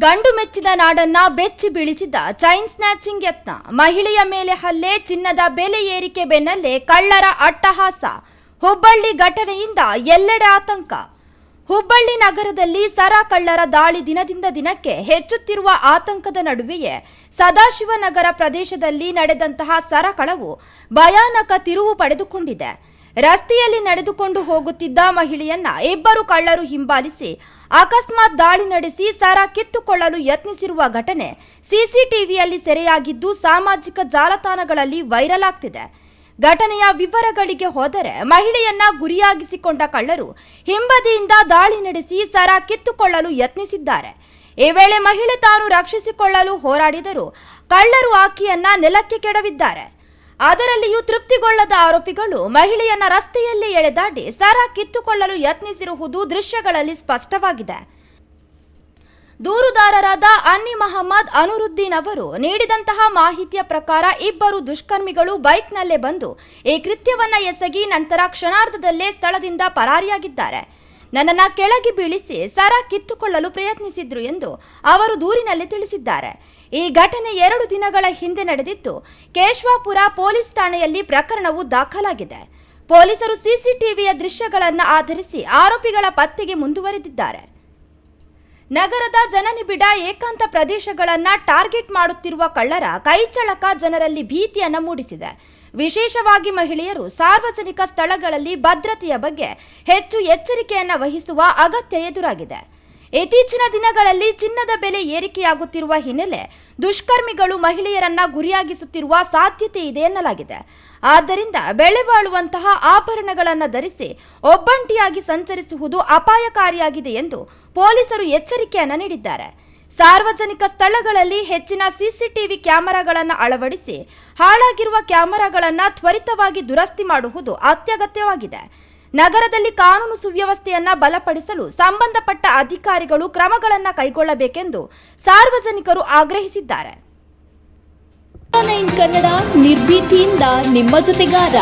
ಗಂಡು ಮೆಚ್ಚಿದ ನಾಡನ್ನ ಬೆಚ್ಚಿ ಬೀಳಿಸಿದ ಚೈನ್ ಸ್ನ್ಯಾಚಿಂಗ್ ಯತ್ನ. ಮಹಿಳೆಯ ಮೇಲೆ ಹಲ್ಲೆ, ಚಿನ್ನದ ಬೆಲೆ ಏರಿಕೆ ಬೆನ್ನಲ್ಲೇ ಕಳ್ಳರ ಅಟ್ಟಹಾಸ. ಹುಬ್ಬಳ್ಳಿ ಘಟನೆಯಿಂದ ಎಲ್ಲೆಡೆ ಆತಂಕ. ಹುಬ್ಬಳ್ಳಿ ನಗರದಲ್ಲಿ ಸರ ಕಳ್ಳರ ದಾಳಿ ದಿನದಿಂದ ದಿನಕ್ಕೆ ಹೆಚ್ಚುತ್ತಿರುವ ಆತಂಕದ ನಡುವೆಯೇ ಸದಾಶಿವನಗರ ಪ್ರದೇಶದಲ್ಲಿ ನಡೆದಂತಹ ಸರ ಕಳವು ಭಯಾನಕ ತಿರುವು ಪಡೆದುಕೊಂಡಿದೆ. ರಸ್ತೆಯಲ್ಲಿ ನಡೆದುಕೊಂಡು ಹೋಗುತ್ತಿದ್ದ ಮಹಿಳೆಯನ್ನ ಇಬ್ಬರು ಕಳ್ಳರು ಹಿಂಬಾಲಿಸಿ ಅಕಸ್ಮಾತ್ ದಾಳಿ ನಡೆಸಿ ಸರ ಕಿತ್ತುಕೊಳ್ಳಲು ಯತ್ನಿಸಿರುವ ಘಟನೆ ಸಿಸಿಟಿವಿಯಲ್ಲಿ ಸೆರೆಯಾಗಿದ್ದು ಸಾಮಾಜಿಕ ಜಾಲತಾಣಗಳಲ್ಲಿ ವೈರಲ್ ಆಗ್ತಿದೆ. ಘಟನೆಯ ವಿವರಗಳಿಗೆ ಹೋದರೆ, ಮಹಿಳೆಯನ್ನ ಗುರಿಯಾಗಿಸಿಕೊಂಡ ಕಳ್ಳರು ಹಿಂಬದಿಯಿಂದ ದಾಳಿ ನಡೆಸಿ ಸರ ಕಿತ್ತುಕೊಳ್ಳಲು ಯತ್ನಿಸಿದ್ದಾರೆ. ಈ ವೇಳೆ ಮಹಿಳೆ ತಾನು ರಕ್ಷಿಸಿಕೊಳ್ಳಲು ಹೋರಾಡಿದರೂ ಕಳ್ಳರು ಆಕೆಯನ್ನ ನೆಲಕ್ಕೆ ಕೆಡವಿದ್ದಾರೆ. ಅದರಲ್ಲಿಯೂ ತೃಪ್ತಿಗೊಳ್ಳದ ಆರೋಪಿಗಳು ಮಹಿಳೆಯನ್ನ ರಸ್ತೆಯಲ್ಲಿ ಎಳೆದಾಡಿ ಸರ ಕಿತ್ತುಕೊಳ್ಳಲು ಯತ್ನಿಸಿರುವುದು ದೃಶ್ಯಗಳಲ್ಲಿ ಸ್ಪಷ್ಟವಾಗಿದೆ. ದೂರುದಾರರಾದ ಅನ್ನಿ ಮಹಮ್ಮದ್ ಅನುರುದ್ದೀನ್ ಅವರು ನೀಡಿದಂತಹ ಮಾಹಿತಿಯ ಪ್ರಕಾರ ಇಬ್ಬರು ದುಷ್ಕರ್ಮಿಗಳು ಬೈಕ್ನಲ್ಲೇ ಬಂದು ಈ ಕೃತ್ಯವನ್ನ ಎಸಗಿ ನಂತರ ಕ್ಷಣಾರ್ಧದಲ್ಲೇ ಸ್ಥಳದಿಂದ ಪರಾರಿಯಾಗಿದ್ದಾರೆ. ನನ್ನನ್ನು ಕೆಳಗೆ ಬೀಳಿಸಿ ಸರ ಕಿತ್ತುಕೊಳ್ಳಲು ಪ್ರಯತ್ನಿಸಿದ್ರು ಎಂದು ಅವರು ದೂರಿನಲ್ಲಿ ತಿಳಿಸಿದ್ದಾರೆ. ಈ ಘಟನೆ 2 ದಿನಗಳ ಹಿಂದೆ ನಡೆದಿದ್ದು ಕೇಶವಾಪುರ ಪೊಲೀಸ್ ಠಾಣೆಯಲ್ಲಿ ಪ್ರಕರಣವು ದಾಖಲಾಗಿದೆ. ಪೊಲೀಸರು ಸಿಸಿಟಿವಿಯ ದೃಶ್ಯಗಳನ್ನು ಆಧರಿಸಿ ಆರೋಪಿಗಳ ಪತ್ತೆಗೆ ಮುಂದುವರೆದಿದ್ದಾರೆ. ನಗರದ ಜನನಿಬಿಡ ಏಕಾಂತ ಪ್ರದೇಶಗಳನ್ನು ಟಾರ್ಗೆಟ್ ಮಾಡುತ್ತಿರುವ ಕಳ್ಳರ ಕೈಚಳಕ ಜನರಲ್ಲಿ ಭೀತಿಯನ್ನು ಮೂಡಿಸಿದೆ. ವಿಶೇಷವಾಗಿ ಮಹಿಳೆಯರು ಸಾರ್ವಜನಿಕ ಸ್ಥಳಗಳಲ್ಲಿ ಭದ್ರತೆಯ ಬಗ್ಗೆ ಹೆಚ್ಚು ಎಚ್ಚರಿಕೆಯನ್ನು ವಹಿಸುವ ಅಗತ್ಯ ಎದುರಾಗಿದೆ. ಇತ್ತೀಚಿನ ದಿನಗಳಲ್ಲಿ ಚಿನ್ನದ ಬೆಲೆ ಏರಿಕೆಯಾಗುತ್ತಿರುವ ಹಿನ್ನೆಲೆ ದುಷ್ಕರ್ಮಿಗಳು ಮಹಿಳೆಯರನ್ನ ಗುರಿಯಾಗಿಸುತ್ತಿರುವ ಸಾಧ್ಯತೆ ಇದೆ ಎನ್ನಲಾಗಿದೆ. ಆದ್ದರಿಂದ ಬೆಲೆ ಬಾಳುವಂತಹ ಆಭರಣಗಳನ್ನು ಧರಿಸಿ ಒಬ್ಬಂಟಿಯಾಗಿ ಸಂಚರಿಸುವುದು ಅಪಾಯಕಾರಿಯಾಗಿದೆ ಎಂದು ಪೊಲೀಸರು ಎಚ್ಚರಿಕೆಯನ್ನು ನೀಡಿದ್ದಾರೆ. ಸಾರ್ವಜನಿಕ ಸ್ಥಳಗಳಲ್ಲಿ ಹೆಚ್ಚಿನ ಸಿಸಿಟಿವಿ ಕ್ಯಾಮೆರಾಗಳನ್ನು ಅಳವಡಿಸಿ ಹಾಳಾಗಿರುವ ಕ್ಯಾಮೆರಾಗಳನ್ನು ತ್ವರಿತವಾಗಿ ದುರಸ್ತಿ ಮಾಡುವುದು ಅತ್ಯಗತ್ಯವಾಗಿದೆ. ನಗರದಲ್ಲಿ ಕಾನೂನು ಸುವ್ಯವಸ್ಥೆಯನ್ನು ಬಲಪಡಿಸಲು ಸಂಬಂಧಪಟ್ಟ ಅಧಿಕಾರಿಗಳು ಕ್ರಮಗಳನ್ನು ಕೈಗೊಳ್ಳಬೇಕೆಂದು ಸಾರ್ವಜನಿಕರು ಆಗ್ರಹಿಸಿದ್ದಾರೆ. ಕನ್ನಡ ನಿರ್ಭೀತಿಯಿಂದ ನಿಮ್ಮ ಜೊತೆಗಾರ.